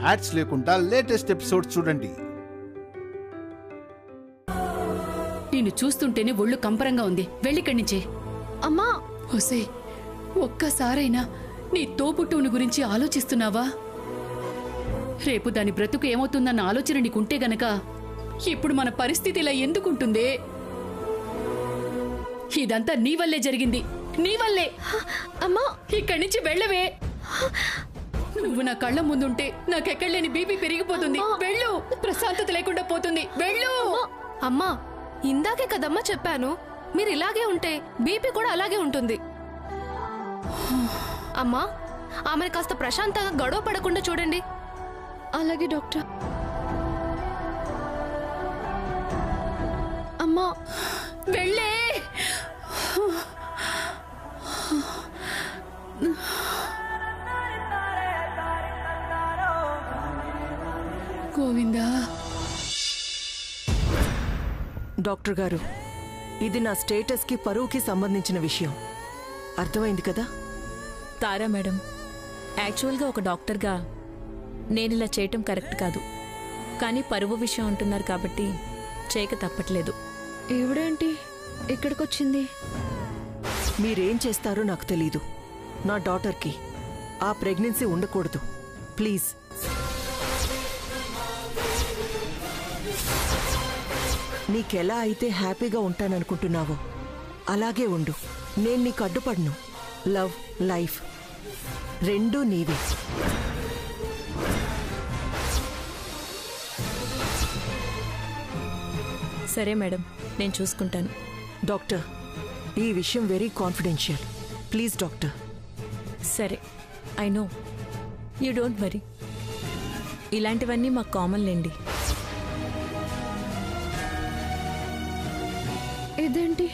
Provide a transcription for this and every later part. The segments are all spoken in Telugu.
యాడ్స్ లేకుండా లేటెస్ట్ ఎపిసోడ్స్ చూడండి. నిన్ను చూస్తుంటేనే ఒళ్ళు కంపరంగా ఉంది. వెళ్ళిక్కడి నుంచే. అమ్మా ఒసే, ఒక్కసారైనా నీ తోబుట్టువుని గురించి ఆలోచిస్తున్నావా? రేపు దాని బ్రతుకు ఏమవుతుందన్న ఆలోచన నీకుంటే గనక ఇప్పుడు మన పరిస్థితి ఇలా ఎందుకుంటుందే? ఇదంతా నీ వల్లే జరిగింది, నీ వల్లే. అమ్మా ఇక్కడి నుంచి వెళ్ళవే. నువ్వు నా కళ్ళ ముందుంటే నాకెక్కడ లేని బీపీ పెరిగిపోతుంది. వెళ్ళు, ప్రశాంతత లేకుండా పోతుంది. వెళ్ళు. అమ్మా ఇందాకే కదమ్మా చెప్పాను, మీరు ఇలాగే ఉంటే బీపీ కూడా అలాగే ఉంటుంది. అమ్మా ఆమెను కాస్త ప్రశాంతంగా గొడవ పడకుండా చూడండి. అలాగే డాక్టర్. అమ్మా వెళ్ళే. గోవిందా. డాక్టర్ గారు, ఇది నా స్టేటస్కి పరువుకి సంబంధించిన విషయం. అర్థమైంది కదా? తారా మేడం, యాక్చువల్గా ఒక డాక్టర్గా నేను ఇలా చేయటం కరెక్ట్ కాదు. కానీ పరువు విషయం అంటున్నారు కాబట్టి చేయక తప్పట్లేదు. ఈవిడేంటి ఇక్కడికొచ్చింది? మీరేం చేస్తారో నాకు తెలీదు. నా డాటర్కి ఆ ప్రెగ్నెన్సీ ఉండకూడదు. ప్లీజ్. నీకెలా అయితే హ్యాపీగా ఉంటాననుకుంటున్నావో అలాగే ఉండు. నేను నీకు అడ్డుపడను. లవ్, లైఫ్ రెండూ నీవే. సరే మేడం, నేను చూసుకుంటాను. డాక్టర్, ఈ విషయం వెరీ కాన్ఫిడెన్షియల్. Please doctor. సరే, I know, you don't worry. ఇలాంటివన్నీ మాకు కామన్ లేండి. ఇదేంటి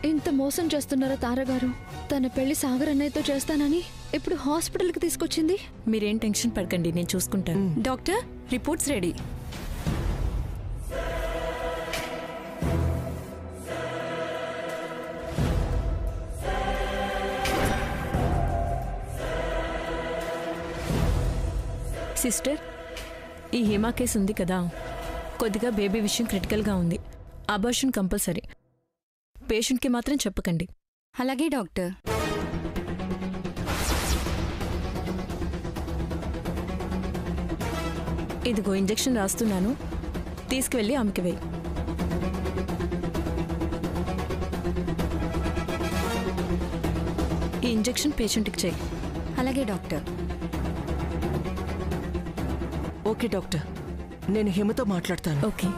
ఇంత మోసం చేస్తున్నారా తారగారు? తన పెళ్లి సాగర్ అన్నయ్యతో చేస్తానని ఇప్పుడు హాస్పిటల్కి తీసుకొచ్చింది. మీరేం టెన్షన్ పడకండి, నేను చూసుకుంటాను. Doctor, reports ready. సిస్టర్, ఈ హేమా కేసు ఉంది కదా, కొద్దిగా బేబీ విషయం క్రిటికల్గా ఉంది. Abortion compulsory. పేషెంట్కి మాత్రం చెప్పకండి. అలాగే డాక్టర్. ఇదిగో ఇంజెక్షన్ రాస్తున్నాను, తీసుకువెళ్ళి ఆమెకి వేయి. ఈ ఇంజెక్షన్ పేషెంట్కి చేయి. అలాగే డాక్టర్. ఓకే డాక్టర్, నేను హిమతో మాట్లాడతాను. ఓకే.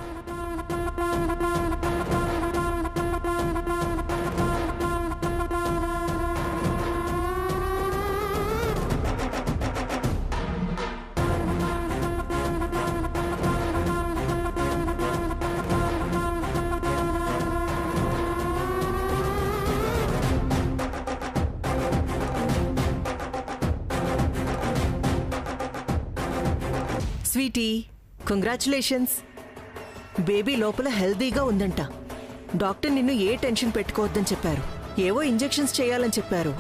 Sweety, congratulations. బేబీ లోపల హెల్దీగా ఉందంట. డాక్టర్ నిన్ను ఏ టెన్షన్ పెట్టుకోవద్దని చెప్పారు. ఏవో ఇంజెక్షన్స్ చేయాలని చెప్పారు.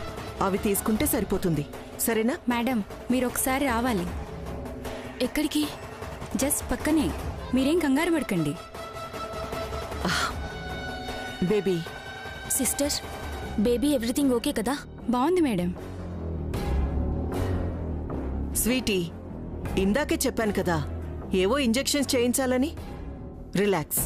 అవి తీసుకుంటే సరిపోతుంది. సరేనా? మేడం, మీరు ఒకసారి రావాలి. ఎక్కడికి? జస్ట్ పక్కనే. మీరేం కంగారు పడకండి. Baby. Sister, baby everything okay కదా? బాగుంది మేడం. స్వీటీ, ఇందాకే చెప్పాను కదా ఏవో ఇంజెక్షన్స్ చేయించాలని. రిలాక్స్.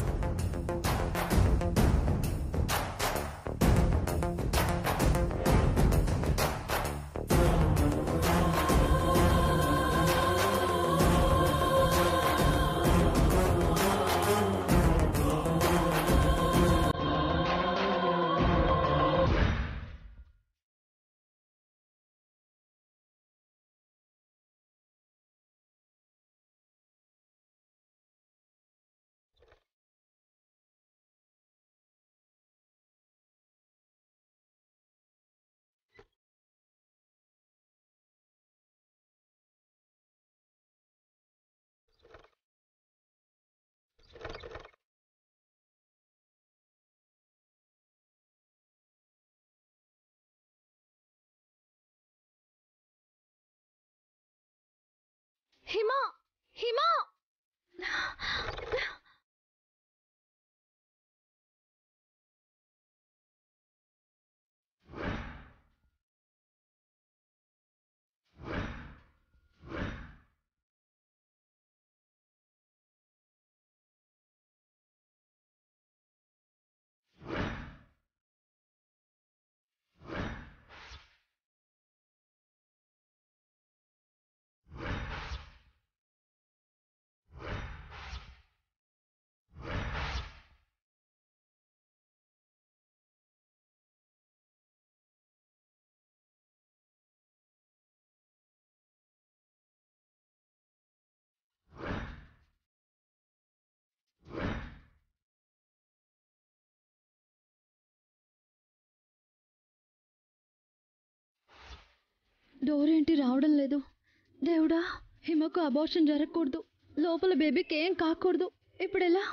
హిమా హిమా డోర్ ఏంటి రావడం లేదు? దేవుడా, హిమకు అబార్షన్ జరగకూడదు, లోపల బేబీకి ఏం కాకూడదు. ఇప్పుడు ఎలా?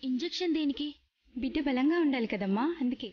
ఇంజెక్షన్ దేనికి? బిడ్డ బలంగా ఉండాలి కదమ్మా, అందుకే.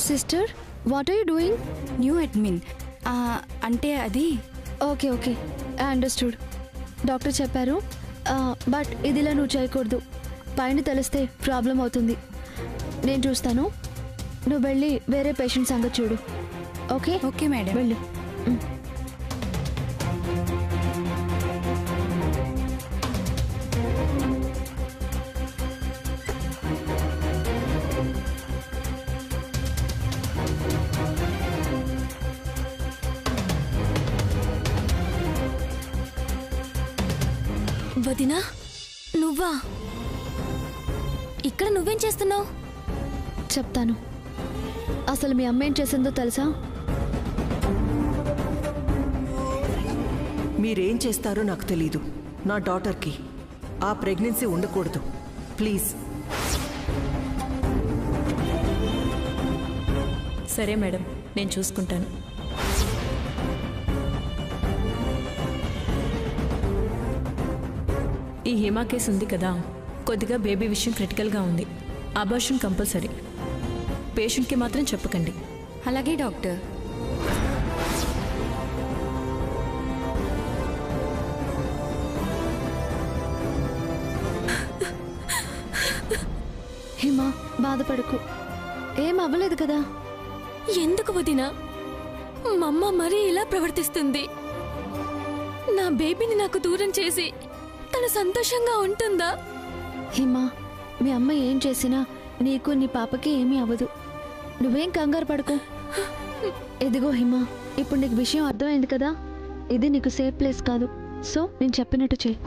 Sister, what are you doing? New admin అంటే అది. Okay okay, I understood. Doctor చెప్పారు, బట్ ఇదిలా నువ్వు చేయకూడదు. పైన తెలిస్తే ప్రాబ్లం అవుతుంది. నేను చూస్తాను, నువ్వు వెళ్ళి వేరే పేషెంట్ సంగతి చూడు. Okay okay madam. వెళ్ళు. వదినా, నువ్వా? ఇక్కడ నువ్వేం చేస్తున్నావు? చెప్తాను. అసలు మీ అమ్మ ఏం చేసిందో తెలుసా? మీరేం చేస్తారో నాకు తెలీదు. నా డాటర్కి ఆ ప్రెగ్నెన్సీ ఉండకూడదు. ప్లీజ్. సరే మేడం, నేను చూసుకుంటాను. ఈ హిమా కేసు ఉంది కదా, కొద్దిగా బేబీ విషయం క్రిటికల్గా ఉంది. Abortion compulsory. పేషెంట్కి మాత్రం చెప్పకండి. అలాగే డాక్టర్. హిమా, బాధపడకు, ఏం అవ్వలేదు కదా. ఎందుకు వదినా మా అమ్మ మరీ ఇలా ప్రవర్తిస్తుంది? నా బేబీని నాకు దూరం చేసి తను సంతోషంగా ఉంటుందా? హిమా, మీ అమ్మ ఏం చేసినా నీకు నీ పాపకి ఏమీ అవ్వదు. నువ్వేం కంగారు పడుకో. ఎదిగో హిమా, ఇప్పుడు నీకు విషయం అర్థమైంది కదా. ఇది నీకు సేఫ్ ప్లేస్ కాదు. సో నేను చెప్పినట్టు చెయ్యి.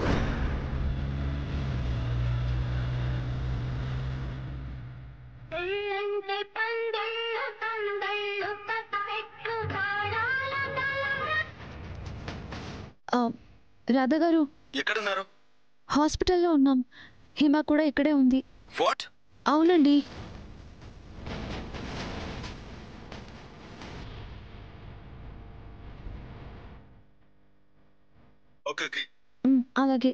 రాధా గారు, ఎక్కడున్నారు? హాస్పిటల్లో ఉన్నాం. హిమ కూడా ఇక్కడే ఉంది. వాట్? అవునండి. Okay okay. అలాగే.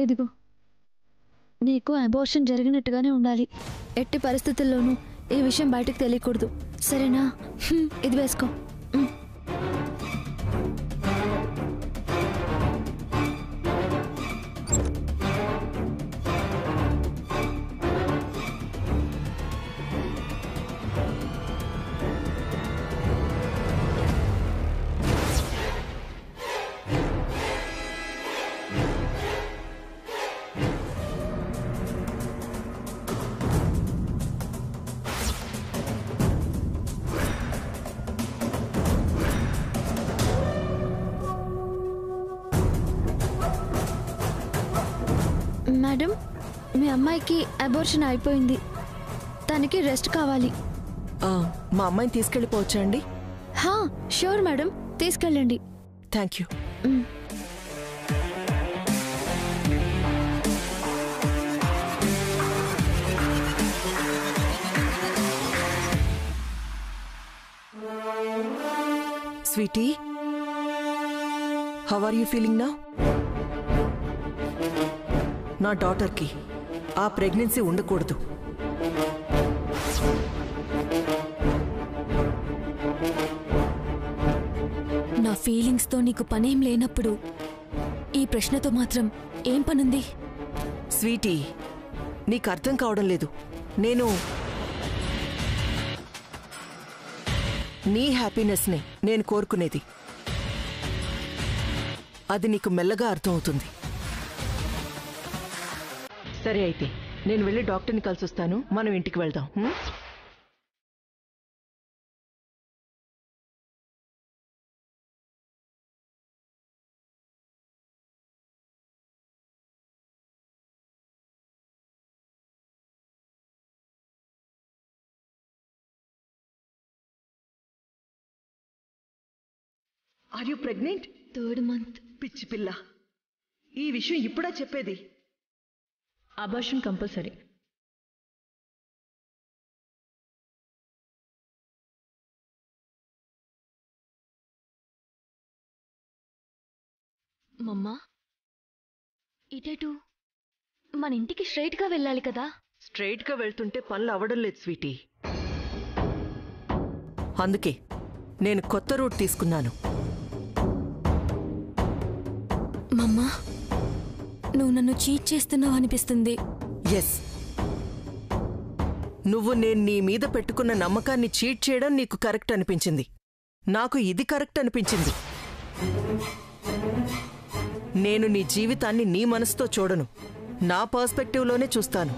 ఇదిగో, నీకు అబార్షన్ జరిగినట్టుగానే ఉండాలి. ఎట్టి పరిస్థితుల్లోనూ ఈ విషయం బయటకు తెలియకూడదు, సరేనా? ఇది వేసుకో. మేడం, మీ అమ్మాయికి అబార్షన్ అయిపోయింది, తనకి రెస్ట్ కావాలి. మా అమ్మాయిని తీసుకెళ్ళిపోవచ్చా అండి? షూర్ మేడం, తీసుకెళ్ళండి. Thank you. Sweetie, how are you feeling now? నా డాటర్కి ఆ ప్రెగ్నెన్సీ ఉండకూడదు. నా ఫీలింగ్స్తో నీకు పనేం లేనప్పుడు ఈ ప్రశ్నతో మాత్రం ఏం పనుంది? స్వీటీ, నీకు అర్థం కావడం లేదు. నేను నీ హ్యాపీనెస్నే నేను కోరుకునేది. అది నీకు మెల్లగా అర్థమవుతుంది. సరే అయితే నేను వెళ్ళి డాక్టర్ని కలిసి వస్తాను, మనం ఇంటికి వెళ్దాం. Are you pregnant? 3rd month. పిచ్చి పిల్ల, ఈ విషయం ఇప్పుడా చెప్పేది? Abortion compulsory. మమ్మా, ఇటేటు? మన ఇంటికి స్ట్రైట్గా వెళ్ళాలి కదా? స్ట్రైట్గా వెళ్తుంటే పనులు అవ్వడం లేదు స్వీటీ. అందుకే నేను కొత్త రూట్ తీసుకున్నాను. మమ్మా, నువ్వు నన్ను చీట్ చేస్తున్నావు అనిపిస్తుంది. ఎస్, నువ్వు నేను నీ మీద పెట్టుకున్న నమ్మకాన్ని చీట్ చేయడం నీకు కరెక్ట్ అనిపించింది. నాకు ఇది కరెక్ట్ అనిపించింది. నేను నీ జీవితాన్ని నీ మనసుతో చూడను, నా పర్స్పెక్టివ్లోనే చూస్తాను.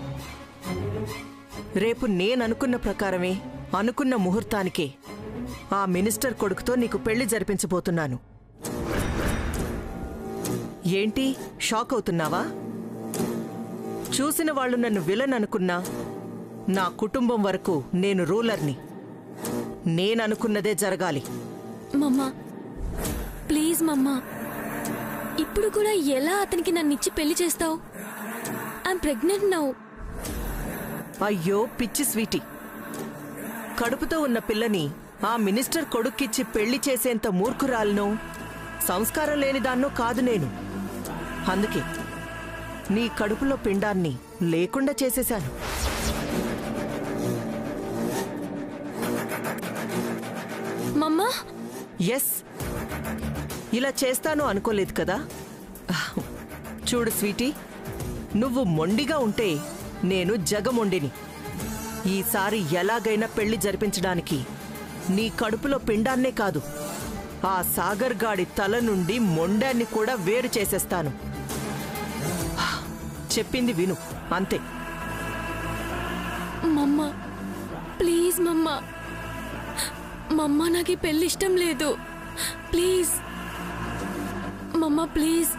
రేపు నేననుకున్న ప్రకారమే, అనుకున్న ముహూర్తానికే ఆ మినిస్టర్ కొడుకుతో నీకు పెళ్లి జరిపించబోతున్నాను. ఏంటి, షాక్ అవుతున్నావా? చూసిన వాళ్ళు నన్ను విలన్ అనుకున్నా, నా కుటుంబం వరకు నేను రూలర్ని. నేననుకున్నదే జరగాలి. మమ్మా ప్లీజ్ మమ్మా, ఇప్పుడు కూడా ఎలా అతనికి నన్నిచ్చి పెళ్లి చేస్తావు? I'm pregnant now. అయ్యో పిచ్చి స్వీటీ, కడుపుతో ఉన్న పిల్లని ఆ మినిస్టర్ కొడుక్కిచ్చి పెళ్లి చేసేంత మూర్ఖురాలను, సంస్కారం లేనిదాన్నో కాదు నేను. అందుకే నీ కడుపులో పిండాన్ని లేకుండా చేసేశాను. మమ్మా, ఎస్, ఇలా చేస్తాను అనుకోలేదు కదా. చూడు స్వీటీ, నువ్వు మొండిగా ఉంటే నేను జగమొండిని. ఈసారి ఎలాగైనా పెళ్లి జరిపించడానికి నీ కడుపులో పిండాన్నే కాదు, ఆ సాగర్ గాడి తల నుండి మొండాన్ని కూడా వేరు చేసేస్తాను. చెప్పింది విను, అంతే. మమ్మా ప్లీజ్ మమ్మా, మమ్మా నాకు ఈ పెళ్లి ఇష్టం లేదు. ప్లీజ్ మమ్మా, ప్లీజ్.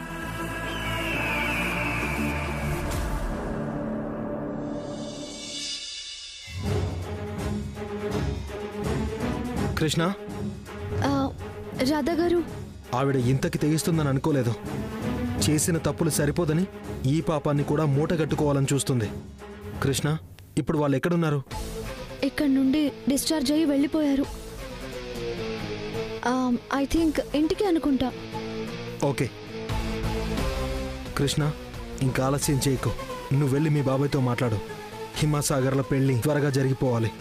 కృష్ణ, రాధా గారు, ఆవిడ ఇంతకి తెగిస్తుందని అనుకోలేదు. చేసిన తప్పులు సరిపోదని ఈ పాపాన్ని కూడా మూటగట్టుకోవాలని చూస్తుంది. కృష్ణ, ఇప్పుడు వాళ్ళు ఎక్కడున్నారు? ఇక్కడ నుండి డిశ్చార్జ్ అయ్యి వెళ్ళిపోయారు. ఐ థింక్ ఇంటికి అనుకుంటా. ఓకే కృష్ణ, ఇంకా ఆలస్యం చేయకు. నువ్వు వెళ్ళి మీ బాబాయ్తో మాట్లాడు. హిమాసాగర్ల పెళ్లి త్వరగా జరిగిపోవాలి.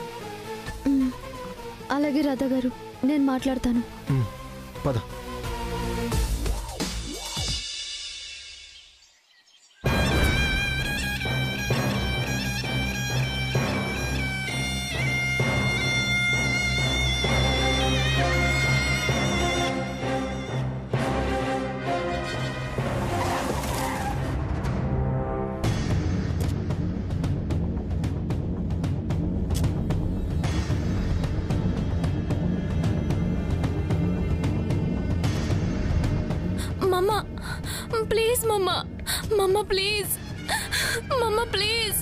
అలాగే రాధా గారు, నేను మాట్లాడతాను. పద. మమ్మా ప్లీజ్, మమ్మా మమ్మా ప్లీజ్, మమ్మా ప్లీజ్.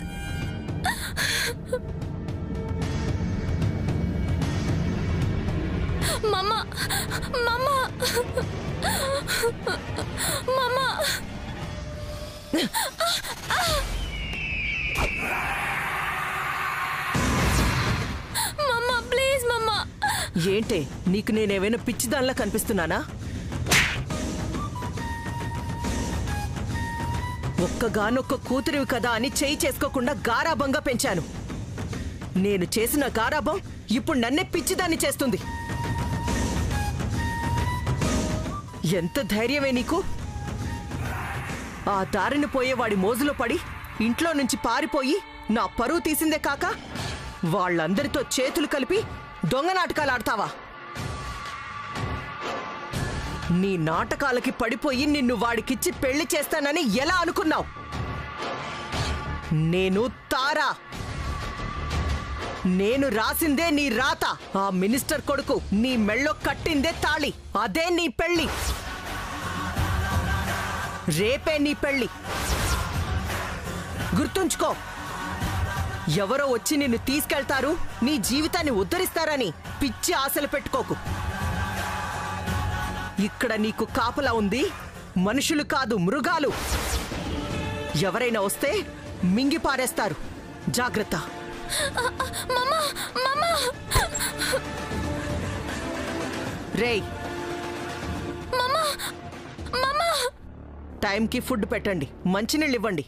మమ్మా మమ్మా మమ్మా మమ్మా ప్లీజ్. మమ్మా ఏంటే, నీకు నేనేమైనా పిచ్చిదానిలా కనిపిస్తున్నానా? ఒక్కగానొక్క కూతురివి కదా అని చేయి చేసుకోకుండా గారాబంగా పెంచాను. నేను చేసిన గారాబం ఇప్పుడు నన్నే పిచ్చిదాన్ని చేస్తుంది. ఎంత ధైర్యమే నీకు? ఆ దారిని పోయేవాడి మోజులో పడి ఇంట్లో నుంచి పారిపోయి నా పరువు తీసిందే కాక వాళ్ళందరితో చేతులు కలిపి దొంగ నాటకాలు ఆడతావా? నీ నాటకాలకి పడిపోయి నిన్ను వాడికిచ్చి పెళ్లి చేస్తానని ఎలా అనుకున్నావు? నేను తారా. నేను రాసిందే నీ రాత. ఆ మినిస్టర్ కొడుకు నీ మెళ్ళో కట్టిందే తాళి. అదే నీ పెళ్లి. రేపే నీ పెళ్లి. గుర్తుంచుకో. ఎవరో వచ్చి నిన్ను తీసుకెళ్తారు, నీ జీవితాన్ని ఉద్ధరిస్తారని పిచ్చి ఆశలు పెట్టుకోకు. ఇక్కడ నీకు కాపలా ఉంది మనుషులు కాదు, మృగాలు. ఎవరైనా వస్తే మింగి పారేస్తారు. జాగ్రత్త. రేయ్, టైంకి ఫుడ్ పెట్టండి, మంచినీళ్ళు ఇవ్వండి.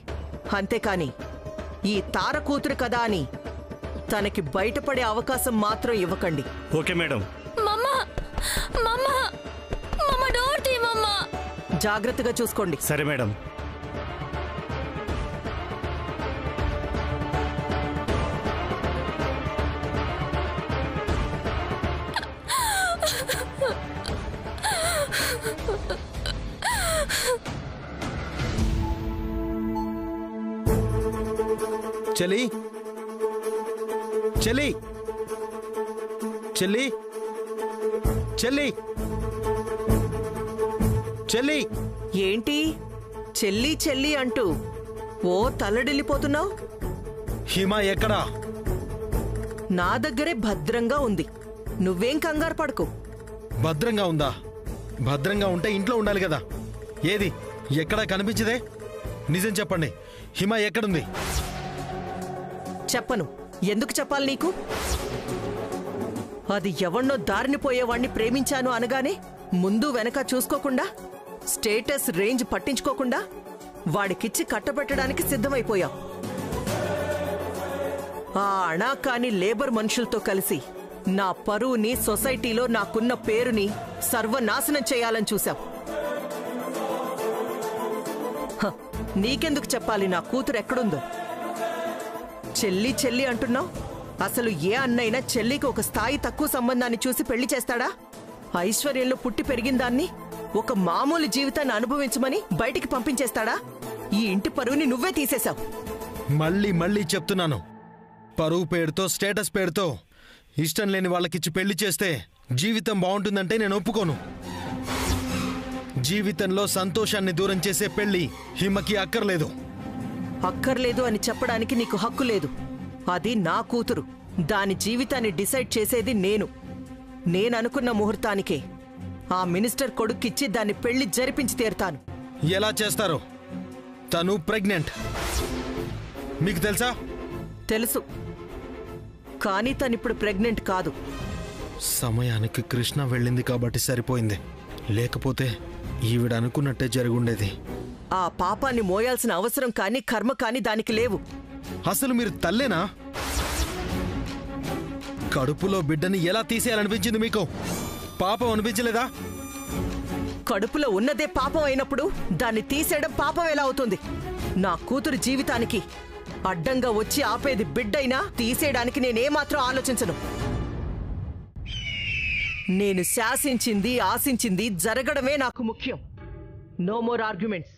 అంతేకాని ఈ తార కూతురు కదా అని తనకి బయటపడే అవకాశం మాత్రం ఇవ్వకండి. Okay madam. జాగ్రత్తగా చూసుకోండి. సరే మేడం. చెల్లి, చెల్లి, చెల్లి, చెల్లి, చెల్లి. ఏంటి చెల్లి చెల్లి అంటూ ఓ తల్లడిల్లిపోతున్నావు? హిమ ఎక్కడా? నా దగ్గరే భద్రంగా ఉంది. నువ్వేం కంగారు పడకు. భద్రంగా ఉందా? భద్రంగా ఉంటే ఇంట్లో ఉండాలి కదా. ఏది ఎక్కడా కనిపించదే? నిజం చెప్పండి, హిమ ఎక్కడుంది? చెప్పను. ఎందుకు చెప్పాలి నీకు? అది ఎవన్నో దారిని పోయేవాణ్ణి ప్రేమించాను అనగానే ముందు వెనక చూసుకోకుండా, స్టేటస్ రేంజ్ పట్టించుకోకుండా వాడికిచ్చి కట్టబెట్టడానికి సిద్ధమైపోయావు. ఆ అణాకాని లేబర్ మనుషులతో కలిసి నా పరువుని, సొసైటీలో నాకున్న పేరుని సర్వనాశనం చేయాలని చూశావు. నీకెందుకు చెప్పాలి నా కూతురు ఎక్కడుందో? చెల్లి చెల్లి అంటున్నావు. అసలు ఏ అన్నైనా చెల్లికి ఒక స్థాయి తక్కువ సంబంధాన్ని చూసి పెళ్లి చేస్తాడా? ఐశ్వర్యంలో పుట్టి పెరిగిన దాన్ని ఒక మామూలు జీవితాన్ని అనుభవించమని బయటికి పంపించేస్తాడా? ఈ ఇంటి పరువుని నువ్వే తీసేశావు. మళ్ళీ మళ్ళీ చెప్తున్నాను, పరువు పేరుతో, స్టేటస్ పేరుతో ఇష్టం లేని వాళ్ళకిచ్చి పెళ్లి చేస్తే జీవితం బాగుంటుందంటే నేను ఒప్పుకోను. జీవితంలో సంతోషాన్ని దూరం చేసే పెళ్లి హిమకి అక్కర్లేదు. అక్కర్లేదు అని చెప్పడానికి నీకు హక్కు లేదు. అది నా కూతురు. దాని జీవితాన్ని డిసైడ్ చేసేది నేను. నేననుకున్న ముహూర్తానికే ఆ మినిస్టర్ కొడుక్కిచ్చి దాన్ని పెళ్లి జరిపించి తీరుతాను. ఎలా చేస్తారో? తను ప్రెగ్నెంట్. మీకు తెలుసా? తెలుసు, కానీ తనిప్పుడు ప్రెగ్నెంట్ కాదు. సమయానికి కృష్ణ వెళ్ళింది కాబట్టి సరిపోయింది, లేకపోతే ఈవిడ అనుకున్నట్టే జరుగుండేది. ఆ పాపాన్ని మోయాల్సిన అవసరం కానీ కర్మ కానీ దానికి లేవు. అసలు మీరు తల్లేనా? కడుపులో బిడ్డని ఎలా తీసేయాలనిపించింది మీకు? పాపం అనిపించలేదా? కడుపులో ఉన్నదే పాపం అయినప్పుడు దాన్ని తీసేయడం పాపం ఎలా అవుతుంది? నా కూతురు జీవితానికి అడ్డంగా వచ్చి ఆపేది బిడ్డైనా తీసేయడానికి నేనేమాత్రం ఆలోచించను. నేను శాసించింది ఆశించింది జరగడమే నాకు ముఖ్యం. No more arguments.